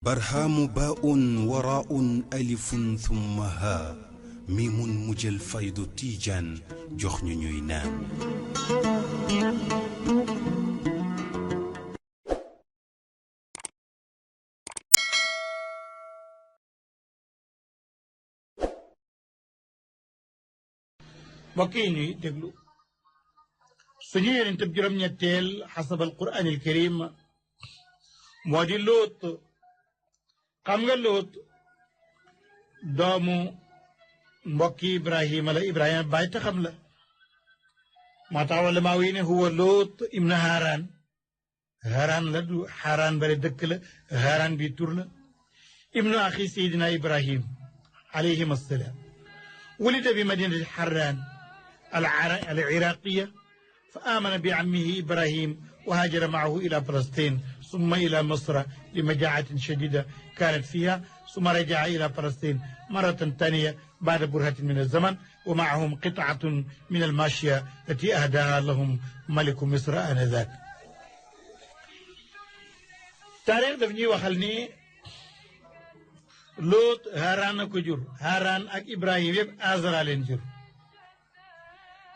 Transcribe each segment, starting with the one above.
برهام باء وراء ألف ثم ها ميم مجل فيض تيجان جخن نينان بقيني دغلو سنير انت بجرم نيتيل حسب القرآن الكريم مودي لوط خمغا لوط دومو مبكي إبراهيم لا إبراهيم بايت خملا ما تعول ما وين هو لوط ابن هاران لدو حاران بري دكلا هاران بيتورلا ابن أخي سيدنا إبراهيم عليهم السلام ولد بمدينة حران العراقية فآمن بعمه إبراهيم وهاجر معه إلى فلسطين ثم إلى مصر لمجاعة شديدة كانت فيها ثم رجع إلى فلسطين مرة ثانية بعد برهة من الزمن ومعهم قطعة من الماشية التي أهداها لهم ملك مصر آنذاك. تاريخ دفني وخلني لوط هاران كجور هاران أك إبراهيم يب آزر علين جور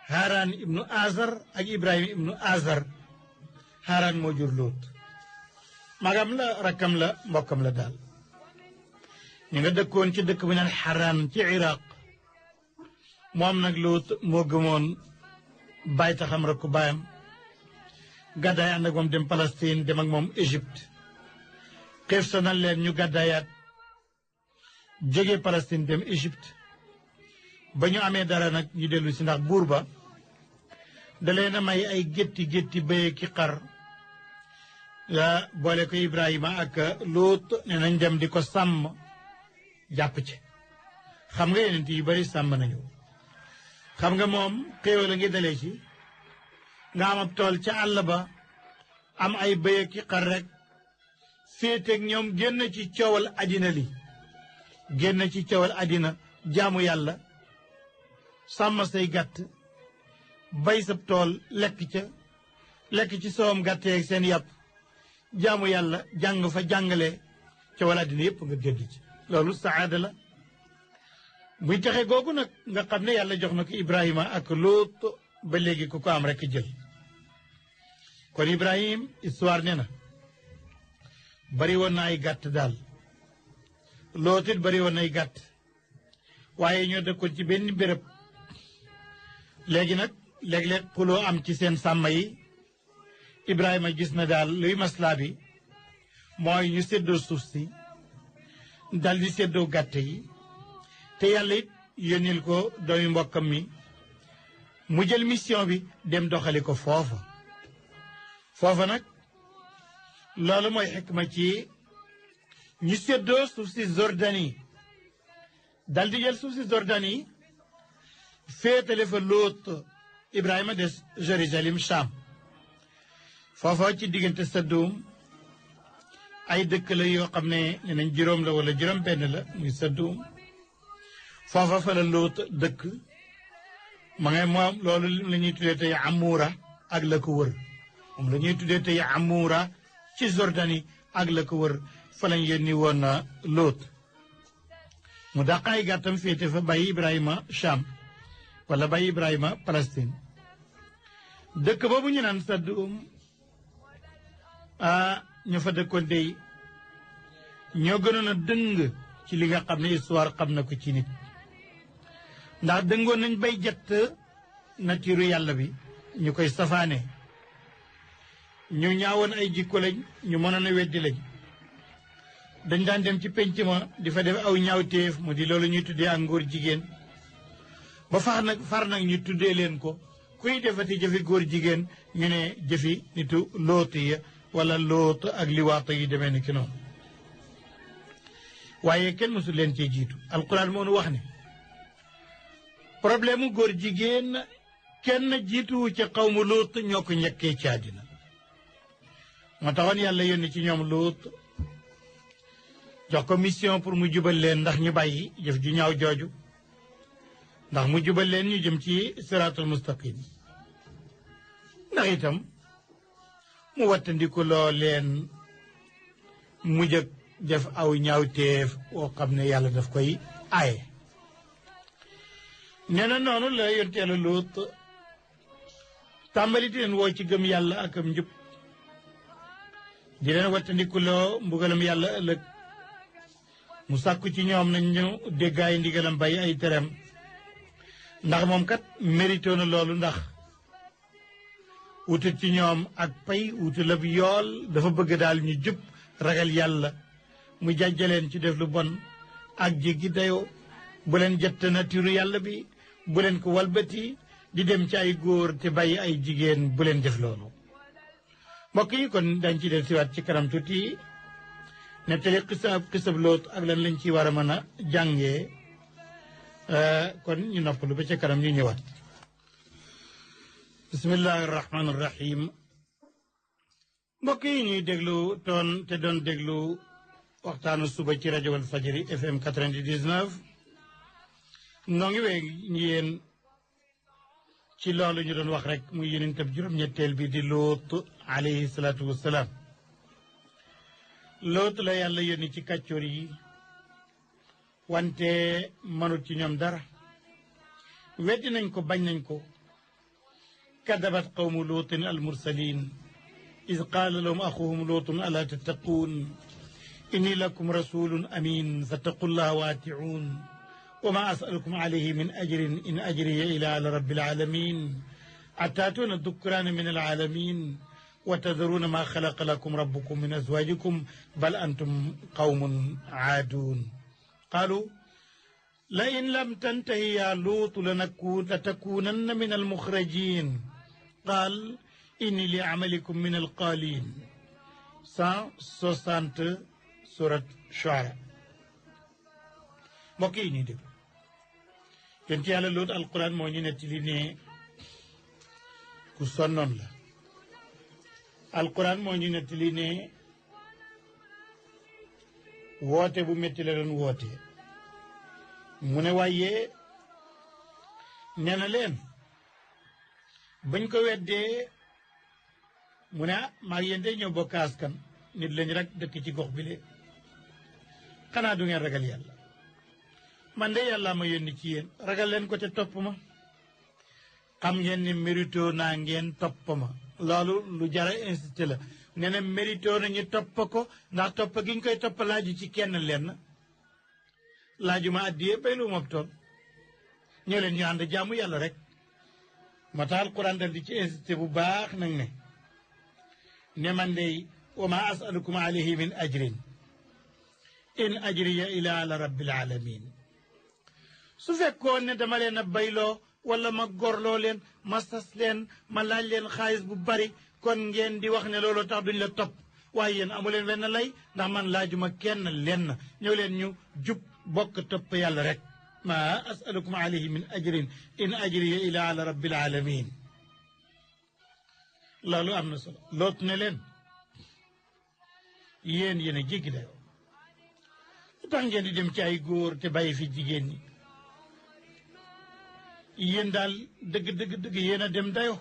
هاران ابن آزر أك إبراهيم ابن آزر هاران موجور لوط magam la rakam la mbokam la dal ñi nga dekkon ci dekk bu ñaan haran ci iraq mom nak lut mo gëmon bay taxam rek ko bayam gaday and ak mom dem palestine dem ak mom egypte xef sonal leen ñu gadayat jóge palestine dem egypte ba ñu amé dara nak ñu delu ci ndax buur ba da leena may ay gétti bay ki xar la boole ko Ibrahima ak Luut ne nañ dem di ko sàmm jàpp ci xam nga yeneen yu bari sàmm nañu xam nga moom xéewal a ngi dalee ci nga am ab tool ca àll ba am ay bëy ki xar rek féeteeg ñoom génn ci coowal àddina li génn ci coowal àddina jaamu yàlla sàmm say gàtt bay sa tool lekk ci soowam gàtteeg seen yàpp jaamu yàlla jàng fa jàngale ca wala dina yëpp nga gédd ci loolu saada la muy taxe googu nag nga xam ne yàlla jox na ko Ibrahima ak Luut ba léegi ku ko am rek jël kon Ibrahim histoire ne na bari woon na ay gàtt daal Luut it bari woon na ay gàtt waaye ñoo dëkkoon ci benn béréb léegi nag léeg-léeg xuloo am ci seen sàmm yi Ibrahima gis na daal luy maslaa bi mooy ñu séddoo suuf si dal di séddoo gàtt yi te yàlla it yónnil ko doomi mbokkam mi mu jël mission bi dem doxali ko foofa nag loolu mooy xikma ci ñu séddoo suuf si Jordanie dal di jël suuf si Jordanie féetale fa Luut Ibrahima des Jérusalem Cham foofa ci diggante Sadum ay dëkk la yoo xam ne nee nañ juróom la wala juróom benn la muy Sadum foofa fa la Luut dëkk ma ngay moom loolu la ñuy tuddee tey Amoura ak la ko wër moom la ñuy tuddee tey Amoura ci Jordanie ak la ko wër fa lañ yónni woon Luut mu dàq ay gàttam féete fa bàyyi Ibrahima Cham wala bàyyi Ibrahima Palestine dëkk boobu ñu naan Sadum ñu fa dëkkoon dey ñoo gënoon a dëng ci li nga xam ne histoire xam na ko ci nit ndax dëngoon nañ bay jett nature yàlla bi ñu koy safaane ñu ñaawoon ay jikko lañ ñu mënoon a weddi lañ dañ daan dem ci penc ma di fa def aw ñaawteef mu di loolu ñuy tuddee ak ngóor jigéen ba far nag ñu tuddee leen ko kuy defati jëfi góor jigéen ñu ne jëfi nitu Luut ya wala Luut ak liwaata yi demee ni ki noonu waaye kenn mësul leen cee jiitu alquran moo nu wax ne problème mu góor jigéen kenn jiituwu ca xawmu Luut ñoo ko ñekkee ci àddina moo taxoon yàlla yónni ci ñoom Luut jox ko mission pour mu jubal leen ndax ñu bàyyi jëf ju ñaaw jooju ndax mu jubal leen ñu jëm ci siraatul mustaqim ndax itam mu wattandiku loo leen mujj ak def aw ñaawteef woo xam ne yàlla daf koy aaye nee na noonu la yonent Yàlla Luut tàmbali di leen woo ci gëm yàlla ak am njub di leen wattandikuloo mbugalam yàlla ëllëg mu sàkku ci ñoom nañ ñu déggaay ndigalam bay ay tereem ndax moom kat mérito na loolu ndax wutut ci ñoom ak pay wutul ab yool dafa bëgg daal ñu jub ragal yàlla mu jàjjaleen ci def lu bon ak jéggi dayoo bu leen jett natiiru yàlla bi bu leen ko walbati di dem ci ay góor te bàyyi ay jigéen bu leen def loolu mbokk yi kon dañ ci del siwaat ci kanam tuuti nettali xisab Loot ak lan lañ ci war a mën a jàngee kon ñu noppalu ba ca kanam ñu ñëwaat bismillahi rahmaani rahim mbokk yi ñuy déglu te doon déglu waxtaanu suba ci rajo Wal Fajri FM 99 noo ngi wee yéen ci loolu ñu doon wax rek muy yonent ab juróom-ñetteel bi di Loot alayhi salaatu wassalaam Loot la yàlla yónni ci kàccoor yi wante mënut ci ñoom dara weddi nañ ko bañ nañ ko kadabat qawmu lootin almursalin id qaala lahum axuhum lootun alaa tattaquun inni lakum rasulun amin fattaqu llaha wa atiun wa ma asalukum alayhi min ajrin in ajriya ila ala rabbil alamin ataatuuna dukraana min alalamin wa tadaruuna ma xalaqa lakum rabbukum min azwajikum bal antum qawmun aaduun qaalu la in lam tantahi ya luutu latakuunanna min almuxrajin qaal inni li amalikum min alqaalin 160 surat Shuara mbokk yi ñuy dégg yonent Yàlla Luut alquran moo ñu nettali ne ku sonnoon la alquran moo ñu nettali ne woote bu métti la doon woote mu ne waaye nee na leen bañ ko weddee mu ne maa ngi yéen day ñëw bokk askan nit lañ rek dëkk ci gox bi le xanaa du ngeen ragal yàlla man de yàlla ma yónni ci yéen ragal leen ko te topp ma xam ngeen ne mérito naa ngeen topp ma loolu lu jara insisté la nee na mérito nañu topp ko ndax topp gi ñu koy topp laaju ci kenn lenn laaju ma addiyee bay lu moom tool ñëw leen ñu ànd jaamu yàlla rek ma tax alquran dal di ci insisté bu baax nag ne man dey wa ma asalukum alayhi min ajrin in ajriya ila ala rabbil alamin su fekkoon ne dama leen a bayloo wala ma gorloo leen ma sas leen ma laaj leen xaalis bu bari kon ngeen di wax ne loolu tax duñ la topp waaye yéen amu leen wenn lay ndax man laajuma kenn lenn ñëw leen ñu jub bokk topp yàlla rek ma asalukum alayhi min ajrin in ajriya ila ala rabbil alamin loolu am na solo Loot ne leen yéen a jéggi dayoo lu tax ngeen di dem ci ay góor te bàyyi fi jigéen ñi yéen daal dëgg yéen a dem dayo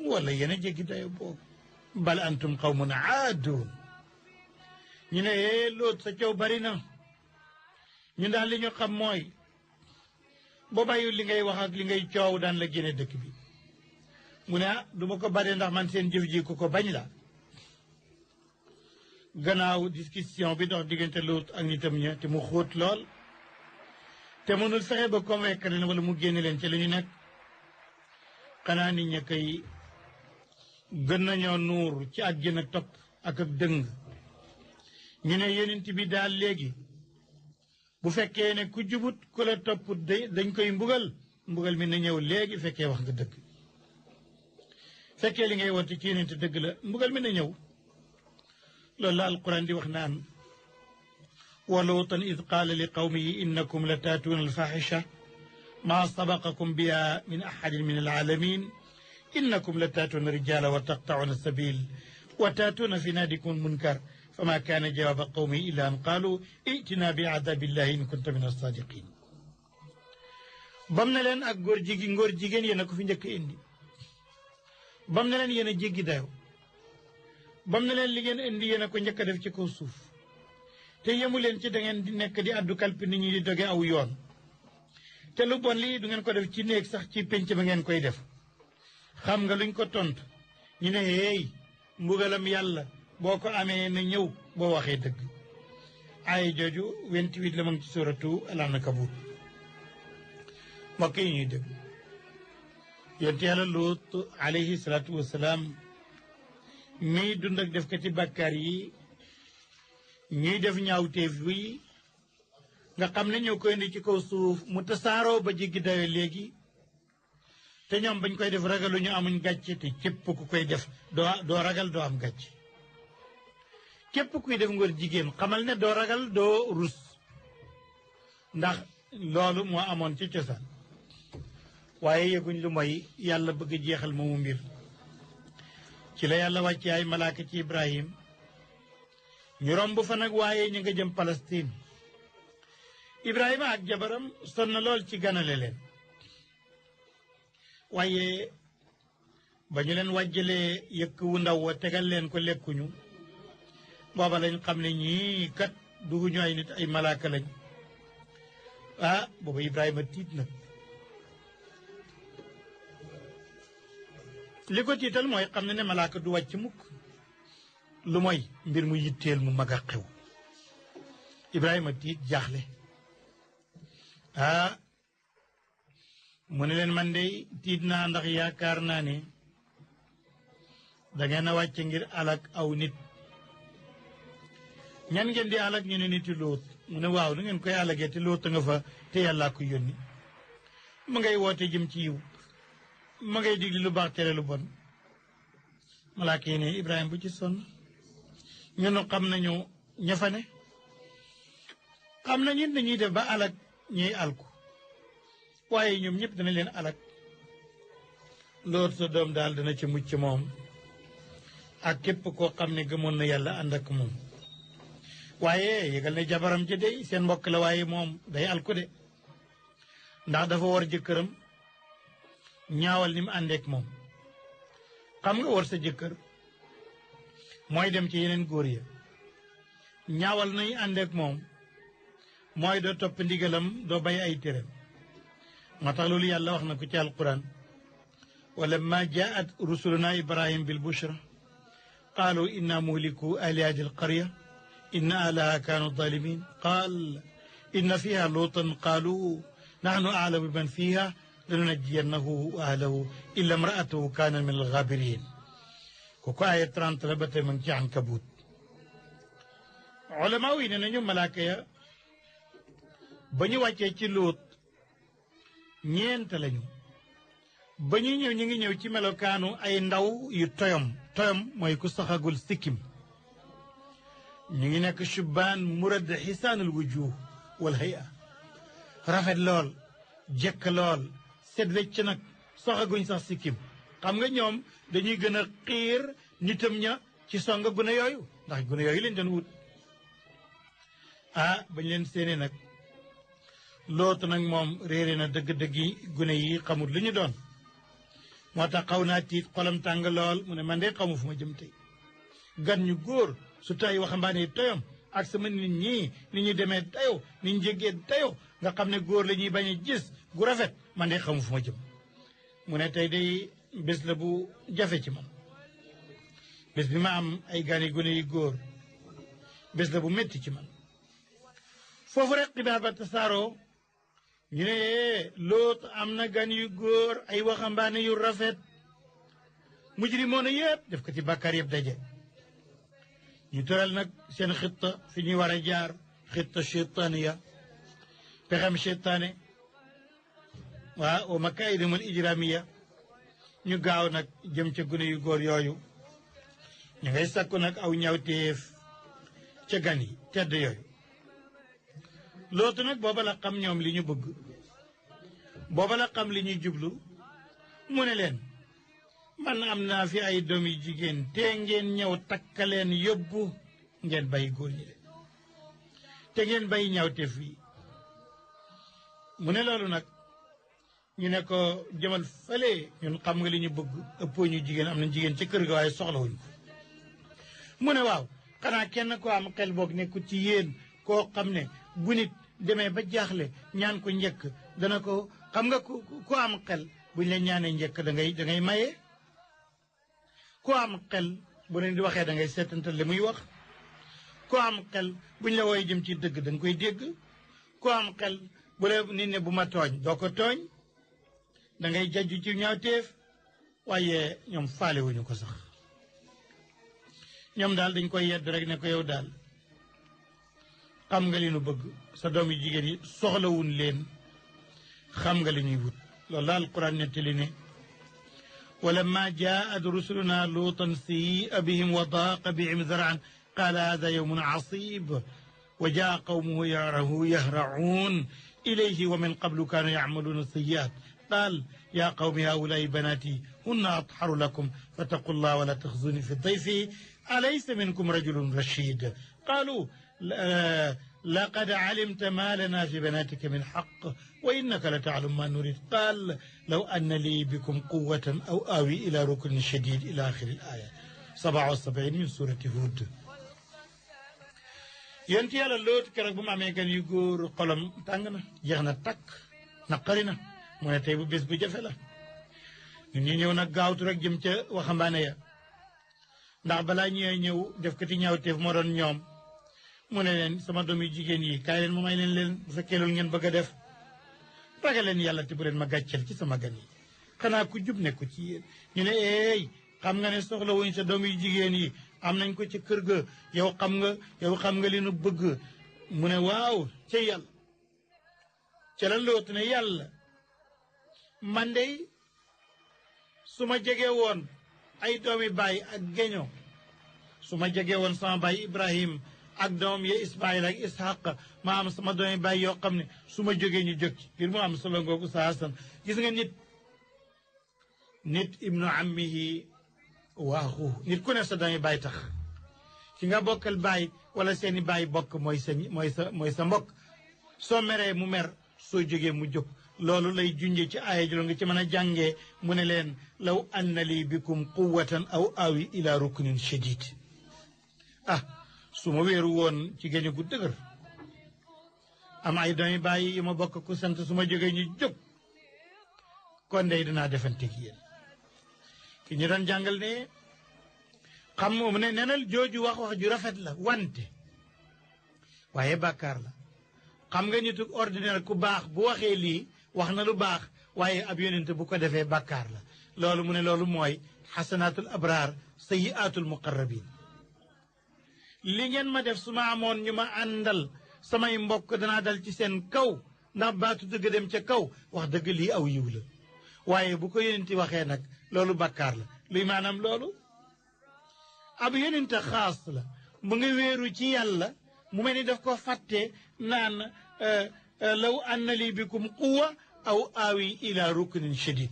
wala yéen a jéggi dayo boobu bal antum qawmun aaduun ñu ne Loot sa coow bari na ñu daal li ñu xam mooy boo bàyyi li ngay wax ak li ngay coow daan la génne dëkk bi mu ne du ma ko bare ndax man seen jëf ji ko bañ la gannaaw discussion bi dox diggante Loot ak nitam ña te mu xóot lool te mënul fexe ba convaincre leen wala mu génne leen ci li ñu nekk xanaa nit ña koy gën nañoo nuur ci ak gën a topp ak dëng ñu ne yonent bi daal léegi bu fekkee ne ku jubut ku la topp dañ koy mbugal mi na ñëw léegi fekkee wax nga dëgg fekkee li ngay woote ci yonent dëgg la mbugal mi na ñëw loolu la alquran di wax naan wa luutan id qaala li qawmihi innakum la taatuuna alfaxisha maa sabaqakum biha min ahadin min alalamin innakum la taatuuna rijala wa taqtacuuna sabil wa taatuuna fi naadikum almunkar fama kaana jawaaba qawmihi illa an qaalu itina bi adabillahi in kunta min alsadiqin bam ne leen ak ngóor jigéen yéen a ko fi njëkk indi bam ne leen yéen a jéggi dayo bam ne leen li ngeen indi yéen a ko njëkk a def ci kaw suuf te yemu leen ci da ngeen di nekk di addu kalpi nit ñi di doge aw yoon te lu bon lii du ngeen ko def ci néeg sax ci pénc ba ngeen koy def xam nga luñ ko tontu ñu ne hey mbugalam yàlla boo ko amee na ñëw boo waxee dëgg ay jooju 28 la ma ngi ci suratu al-Ankabut mbokk yi ñuy dëgg yonent yàlla Luut alayhi salaatu wasalaam miy dund ak def ko ci bàkkaar yi ñuy def ñaawteef yi nga xam ne ñoo koy indi ci kaw suuf mu tasaaroo ba jéggi dayo léegi te ñoom bañ koy def ragaluñu amuñ gàcce te képp ku koy def doo ragal doo am gàcce képp kuy def ngóor jigéen xamal ne doo ragal doo rus ndax loolu moo amoon ci cosaan waaye yëguñ lu mooy yàlla bëgg a jeexal moomu mbir ci la yàlla wàcce ay malaaka ci Ibrahim ñu romb fa nag waaye ñu nga jëm Palestine Ibrahima ak jabaram sonn na lool ci ganale leen waaye ba ñu leen wàjjalee yëkk wu ndaw wa tegal leen ko lekkuñu booba lañ xam ne ñii kat duguñu ay nit ay malaaka lañ booba Ibrahima tiit nag li ko tiital mooy xam ne malaaka du wàcc mukk lu mooy mbir mu yitteel mu mag a xew Ibrahima tiit jaaxle mu ne leen man de tiit naa ndax yaakaar naa ne dangeen a wàcc ngir alak aw nit ñan ngeen di alak ñu ne niti Lóot mu ne waaw nu ngeen koy alagee te Lóot nga fa te yàllaa ko yónni mu ngay woote jëm ci yiw ma ngay digli lu baax tere lu bon malaaka yi ne Ibrahima bu ci sonn ñunu xam nañu ñafane xam nañu dañuy def ba alak ñuy alku waaye ñoom ñëpp dana leen alak Lóot sa doom daal dana ci mucc moom ak képp koo xam ne gëmoon na yàlla ànd ak moom waaye yëgal ne jabaram ci dey seen mbokk la waaye moom day alku de ndax dafa war jëkkëram ñaawal ni mu àndeek moom xam nga war sa jëkkër mooy dem ci yeneen góor ya ñaawal nañu àndeek moom mooy doo topp ndigalam doo bay ay téram moo tax loolu yàlla wax na ko ci alquran wala ma jaat rusuluna ibrahim bil bushra qaalu inna muhliku ahli hadi alqarya inna ahlaha kaanu zalimin qaal inna fiha luutan qaalu nahnu aalamu biman fiha lanunajjiyannahu wa ahlahu illa imraatahu kaana min algaabirin kooku aaya 30 la ba tey ma ngi ci Ankabut ulama yi ne nañu malaaka ya ba ñu wàccee ci Luut ñeent lañu ba ñuy ñëw ñu ngi ñëw ci melokaanu ay ndaw yu toyom mooy ku saxagul sikkim ñu ngi nekk shubaan murad xisaanul wujuh wal hay'a rafet lool jekk lool set wecc nag saxaguñ sax sikkim xam nga ñoom dañuy gën a xiir nitam ña ci songa gune yooyu ndax gune yooyu lañ doon wut bañ leen séenee nag Lóot nag moom réere na dëgg-dëggi gune yi xamut lu ñu doon moo tax xaw naa tiit xolam tàng lool mu ne man de xamu fu ma jëm tey gan ñu góor su tay waxambaane yi toyom ak sama nit ñii ni ñu demee tayo ni ñu jéggee tayo nga xam ne góor la ñuy bañ a gis gu rafet man de xamu fu ma jëm mu ne tey day bés la bu jafe ci man bés bi ma am ay gani gune yu góor bés la bu métti ci man foofu rek xibaar ba tasaaroo ñu ne Lóot am na gan yu góor ay waxambaane yu rafet mujrimoon yëpp def ko ci bàkkaar yëpp daje ñu tëral nag seen xitta fi ñuy war a jaar xitta cheytaaniya pexem cheytaane wa makaidumul ijramiya ñu gaaw nag jëm ca gune yu góor yooyu ñu ngay sakku nag aw ñawteef ca gan yi tedd yooyu Lóot nag booba la xam ñoom li ñu bëgg booba la xam li ñuy jublu mu ne leen man am naa fi ay doom yu jigéen te ngeen ñëw takkaleen yóbbu ngeen bàyyi góor ñi de te ngeen bàyyi ñaawteef yi mu ne loolu nag ñu ne ko jëmal fële ñun xam nga li ñu bëgg ëppoo ñu jigéen am nañ jigéen ca kër ga waaye soxlawuñ ko mu ne waaw xanaa kenn ko am xel boog nekkul ci yéen koo xam ne bu nit demee ba jaaxle ñaan ko njëkk dana ko xam nga ku am xel buñ la ñaanee njëkk da ngay maye ku am xel bu leen di waxee da ngay seetantal li muy wax ku am xel buñ la wooye jëm ci dëgg da nga koy dégg ku am xel bu la nit ne bu ma tooñ doo ko tooñ da ngay jajju ci ñaawteef waaye ñoom faalewuñu ko sax ñoom daal dañ koy yedd rek ne ko yow daal xam nga li nu bëgg sa doom yu jigéen yi soxlawuñ leen xam nga li ñuy wut loolu daal alquran nettali ne ولما جاءت رسلنا لوطا سيء بهم وضاق بهم ذرعا قال هذا يوم عصيب وجاء قومه يهرعون إليه ومن قبل كانوا يعملون السيئات قال يا قوم هؤلاء بناتي هن أطهر لكم فاتقوا الله ولا تخزوني في ضيفي أليس منكم رجل رشيد قالوا لقد علمت ما لنا في بناتك من حق وإنك لتعلم ما نريد قال لو أن لي بكم قوة أو آوي إلى ركن شديد إلى آخر الآية 77 من سورة هود ينتي على اللوت كرك بما ميكان يقول قلم تانغنا يغنا تك نقرنا من تيبو بس بجفلة ñëw nag gaawtu rek jëm ca waxambaane ya ndax balaa ñëwee ñëw def kati ñaawteef moo doon ñoom mu ne leen sama doom yu jigéen yi kaay leen ma may leen bu fekkee loolu ngeen bëgg a def ragal leen yàlla te bu leen ma gàcceel ci sama gan yi xanaa ku jub nekku ci yéen ñu ne eey xam nga ne soxla wuñ sa doom yu jigéen yi am nañ ko ci kër ga yow xam nga li nu bëgg mu ne waaw ca yàlla ca la loot ne yàlla man dey su ma jege woon ay doomi baay ak geño su ma jege woon sama baay Ibrahim ak doom ya Ismaïl ak Ishaq ma am sama doomi baay yoo xam ne su ma jógee ñu jóg ci ngir mu am solo ngoogu sa Hasan gis nga nit ibnu ammihi waaxu nit ku ne sa doomi baay tax ki nga bokkal baay wala seeni baay bokk mooy sa mbokk soo meree mu mer soo jógee mu jóg loolu lay junje ci aaya jolo nga ci mën a jàngee mu ne leen law anna lii bikum quwwatan aw awi ila ruknin shadid su ma wéeru woon ci géño gu dëgër am ay doomi bàyyi yu ma bokk ku sant su ma jógee ñu jóg kon ndey dinaa defanteeg yéen ki ñu doon jàngal ne xam mu ne nenal jooju wax ju rafet la wante waaye bàkkaar la xam nga nitu ordinaire ku baax bu waxee lii wax na lu baax waaye ab yonent bu ko defee bàkkaar la loolu mu ne loolu mooy xasanaatul abraar sayyiaatul muqarrabin li ngeen ma def su ma amoon ñu ma àndal samay mbokk danaa dal ci seen kaw ndax baatu dëgg dem ca kaw wax dëgg lii aw yiw la waaye bu ko yonenti waxee nag loolu bàkkaar la luy maanaam loolu ab yonent xaas la mu ngi wéeru ci yàlla mu mel ni daf ko fàtte naan law anna lii bikum quwa aw aawi ila ruknin shadid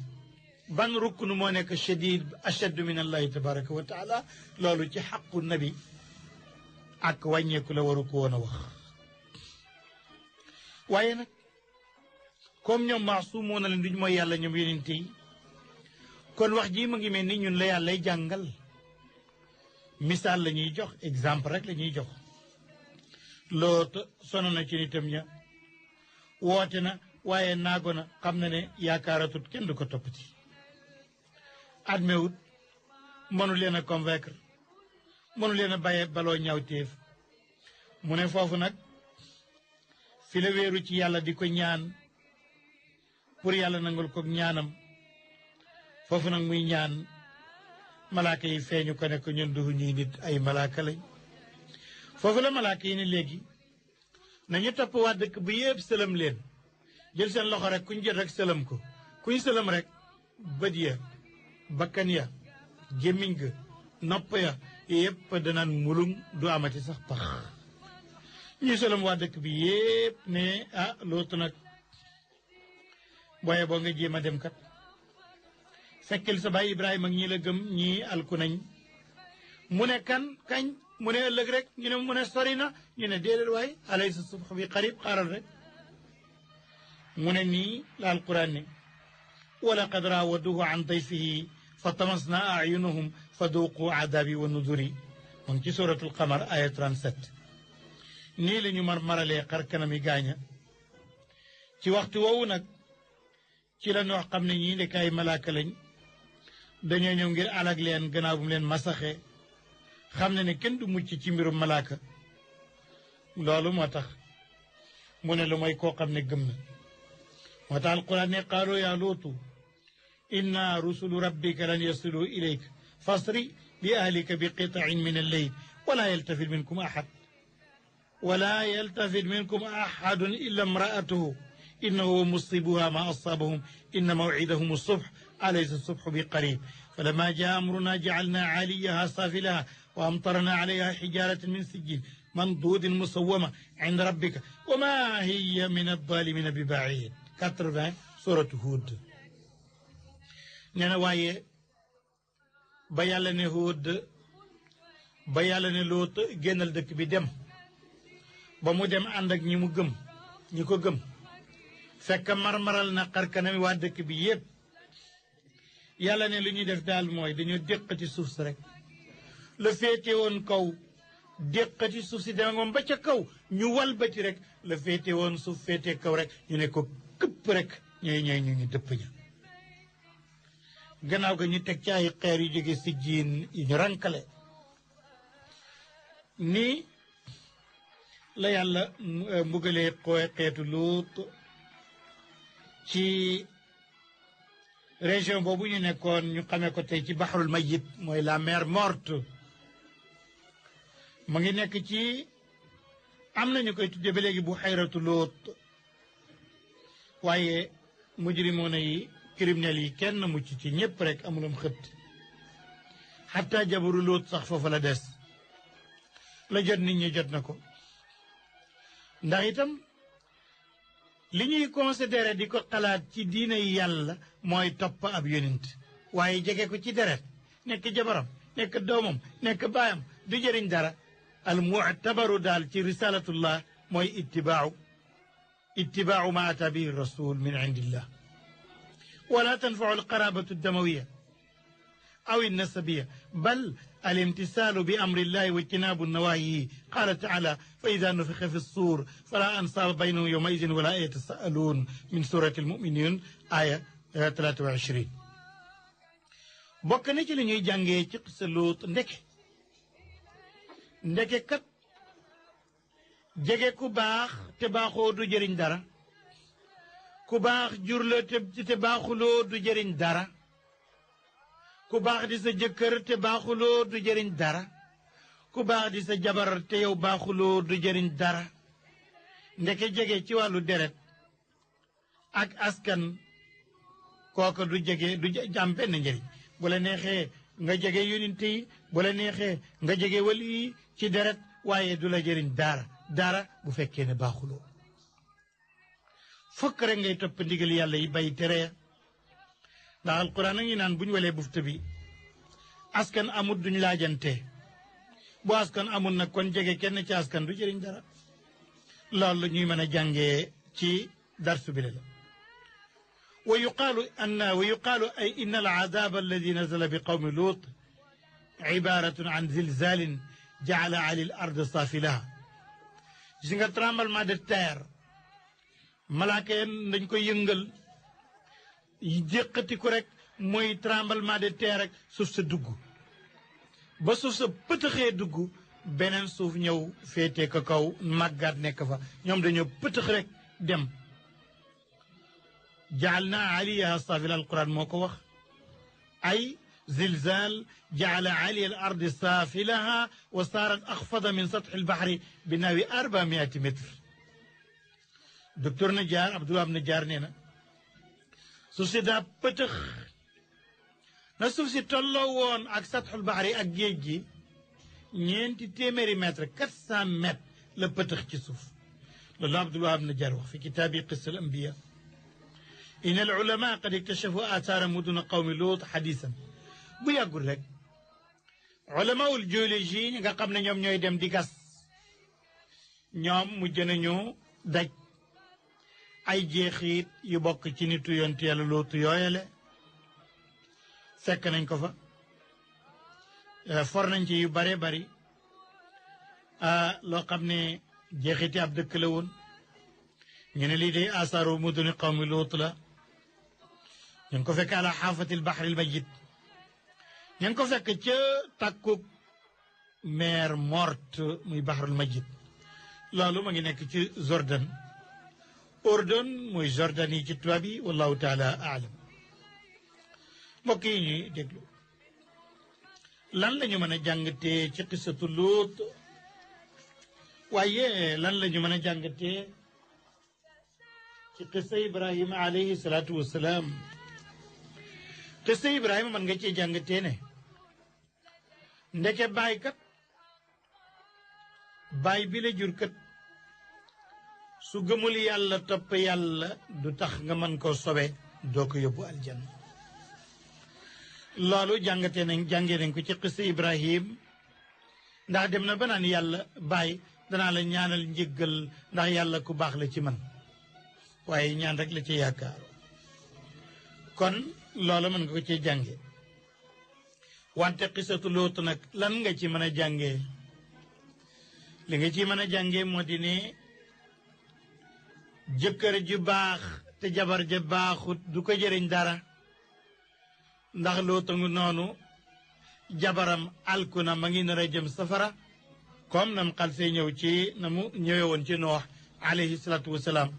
ban rukn moo nekk shadid ashaddu min allahi tabaraka wa taala loolu ci xaqu nabi ak wàññeeku la waru ko woon a wax waaye nag comme ñoom maasumoo na leen duñ mooy yàlla ñoom yonent yi kon wax ji mu ngi mel ni ñun la yàllay jàngal misaal la ñuy jox exemple rek la ñuy jox Loot sono na ci nitam ña woote na waaye naago na xam na ne yaakaaratut kenn du ko toppati admewut mënu leen a convaincre mënu leen a bàyyee baloo ñaawteef mu ne foofu nag fi la wéeru ci yàlla di ko ñaan pour yàlla nangul ko ñaanam foofu nag muy ñaan malaaka yi feeñu ko ne ko ñun du ñuy nit ay malaaka lañ foofu la malaaka yi ne léegi nañu topp waa dëkk bu yëpp sëlëm leen jël seen loxo rek kuñ jël rek sëlëm ko kuñ sëlëm rek bët ya bakkan ya gémmiñ ga nopp ya yëpp danaan mulum du amati sax pax ñuy sëlëm waa dëkk bi yëpp ne lootu nag booye boo nga jéem a dem kat fekkil sa baay Ibrahima ak ñi la gëm ñii alku nañ mu ne kañ mu ne ëllëg rek ñu ne mu ne sori na ñu ne déedéet waay alaysa subh bi qarib xaaral rek mu ne nii la alquran ne wa laqad raawaduhu an dayfihi fa tamasna ayunuhum fa duuqu adabi wa nuduri mu ngi ci suratul qamar aya 37 nii la ñu maralee xar kanami gaaña ci waxtu woowu nag ci la ñoo xam ne ñii ndek ay malaaka lañ dañoo ñëw ngir alag leen gannaaw bu mu leen masaxee xam ne ne kenn du mucc ci mbirum malaaka loolu moo tax mu ne lu mooy koo xam ne gëm na moo tax alquran ne qaalu yaa luutu inna rusulu rabbika lan yasilu ilayk fasri bi ahlika bi qitain min alleyl wala yaltafit minkum ahad illa imraatuhu innahu musibuha ma asaabahum inna mawcidahum alsubh alaysa alsubhu bi qarib falamma jaa amruna jacalna caaliyaha saafilaha wa amtarna calayha xijaaratan min sijjin mandudin musawwama cinda rabbika wa ma hiya min alzalimina bi baciid 80 suratu Huud nee na waaye ba yàlla ne Huud ba yàlla ne Luut génnal dëkk bi dem ba mu dem ànd ak ñi mu gëm ñi ko gëm fekk marmaral na xarkanami waa dëkk bi yépp yàlla ne lu ñuy def daal mooy dañoo déqati suuf si rek la féete woon kaw déqati suuf si dem ak moom ba ca kaw ñu walbati rek la féete woon suuf féete kaw rek ñu ne ko këpp rek ñooy ñu dëpp ña gannaaw ga ñu teg ci ay xeer yu jóge si jiin yu ñu rankale nii la yàlla mbugalee xeetu Luut ci région boobu ñu nekkoon ñu xamee ko tey ci Bahrul Mayyit mooy la mer morte mu ngi nekk ci am nañu koy tudde ba léegi bu xayratu Luut waaye mujrimoona yi criminels yi kenn mucc ci ñëpp rek amulum xët xataa jabaru Luut sax foofu la des la jot nit ñi jot na ko ndax itam li ñuy considéré di ko xalaat ci diine yi yàlla mooy topp ab yonent waaye jege ko ci deret nekk jabaram nekk doomam nekk baayam du jëriñ dara al mu'tabaru daal ci risalatullah mooy ittibaau ma ata bihi rasul min indillah wala tanfau alqarabatu aldamawiya aw alnasabiya bal الامتثال بأمر الله واجتناب النواهي قال تعالى فإذا نفخ في الصور فلا أنصاب بينهم يومئذ ولا يتساءلون من سورة المؤمنين آية 23 bokk na ci li ñuy jàngee ci qissa Luut ndeke kat jege ku baax te baaxoo du jëriñ dara ku baax jur la te baaxuloo du jëriñ dara ku baax di sa jëkkër te baaxuloo du jëriñ dara ku baax di sa jabar te yow baaxuloo du jëriñ dara ndeke jege ci wàllu deret ak askan kooka du jege du am benn njëriñ bu la neexee nga jege yonent yi bu la neexee nga jege wali yi ci deret waaye du la jëriñ dara bu fekkee ne baaxuloo fokk rek ngay topp ndigal yàlla yi bay tere ndax alquran a ngi naan bu ñu walee bufta bi askan amut duñ laajante bu askan amul nag kon jege kenn ci askan du jëriñ dara loolu la ñuy mën a jàngee ci darsu bi la wa yuqaalu ay inna al azaaba alladi nazala bi qawmi luut ibaratun an zilzalin jaala ali l ard saafilaha gis nga tremblement de terre malaaka yeen dañ koy yëngal jéqati ko rek mooy tremblement de terre rek suuf sa dugg ba suuf sa pëtëxee dugg beneen suuf ñëw féete ko kaw màggaat nekk fa ñoom dañoo pëtëx rek dem jaal naa aliyaha saafila alquran moo ko wax ay zilzal jaala aliya al ardi saafilaha wa saarat axfada min satxi albaxri bi naawi 400 mètres docteur Najjar Abdoulaye Najjar nee na suuf si daa pëtëx na suuf si tolloo woon ak satxul baxari ak géej gi 400 mètres 400 mètres la pëtëx ci suuf loolu Abdoulaye Najjar wax fi kitaabi qissa al anbiya in al ulama qad iktashafu athara muduna qawmi Luut xadisan bu yàggul rek ulamaul géologie ñi nga xam ne ñoom ñooy dem di gas ñoom mujj nañu daj ay jeexit yu bokk ci nitu yonent yàlla Luut yooyale fekk nañ ko fa for nañ ci yu bare bari loo xam ne jeexiti ab dëkk la woon ñu ne lii day asaaru muduni qawmi luut la ñu ngi ko fekk ala xaafatil bahril majid ñu ngi ko fekk ca tàkkuk mer morte muy bahrul majid loolu ma ngi nekk ci Jordan Ordon mooy Jordan yi ci tubaab yi wallahu taala aalam mbokk yi ñuy déglu lan la ñu mën a jàngatee ci qissatu Luut waaye lan la ñu mën a jàngatee ci qissa Ibrahima alayhi salaatu wassalaam qissa Ibrahima mën nga cee jàngatee ne ndeke baay kat baay bi la jur kat su gëmul yàlla topp yàlla du tax nga mën koo sobe doo ko yóbbu aljanna loolu jàngee nañ ko ci qissa Ibrahim ndax dem na ba naan yàlla baay danaa la ñaanal njéggal ndax yàlla ku baax la ci man waaye ñaan rek la ci yaakaar kon loolu mën nga ko ci jànge wante qissatu Luut nag lan nga ci mën a jàngee li nga ci mën a jàngee moo di ne jëkkër ju baax te jabar ja baaxut du ko jëriñ dara ndax Luut ngi noonu jabaram alku na ma ngi nar a jëm safara comme nam xal see ñëw ci na mu ñëwee woon ci Noox alayhi salaatu wasalaam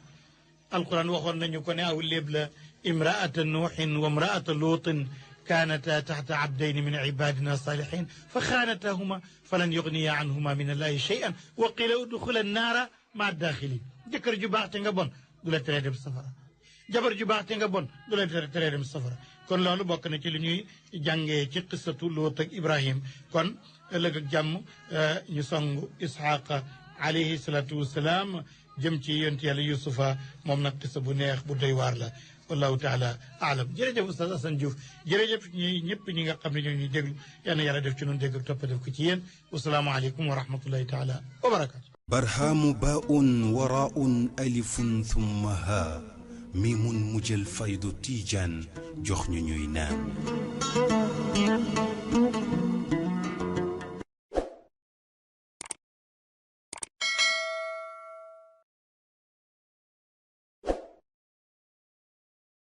alquran waxoon nañu ko ne aw léeb la imraata nuuxin wa imraata luutin kaanata taxta abdayni min ibadina salihin fa xaanatahuma falan yugniya anhuma min allahi shay'an wa qila udxula annaara maa daaxilin jëkkër ju baax te nga bon du la teree dem safara jabar ju baax te nga bon du la teree dem safara kon loolu bokk na ci li ñuy jàngee ci qissatu Luut ak Ibrahim kon ëllëg ak jàmm ñu songu Isxaaqa alayhi salaatu wasalaam jëm ci yonent yàlla Yusufa moom nag qissa bu neex bu doy waar la wallahu taala aalam jërëjëf Oustaz Assane Diouf jërëjëf ñëpp ñi nga xam ne ñoo ñuy déglu yal na yàlla def ci noonu dégg ak topp def ko ci yéen wasalaamualeykum wa rahmatullahi taala wa barakaatu. barhaamu baa'un waraa'un alifun thumma haa miimun mujjal faydu tiijaan jox ñu ñuy naan.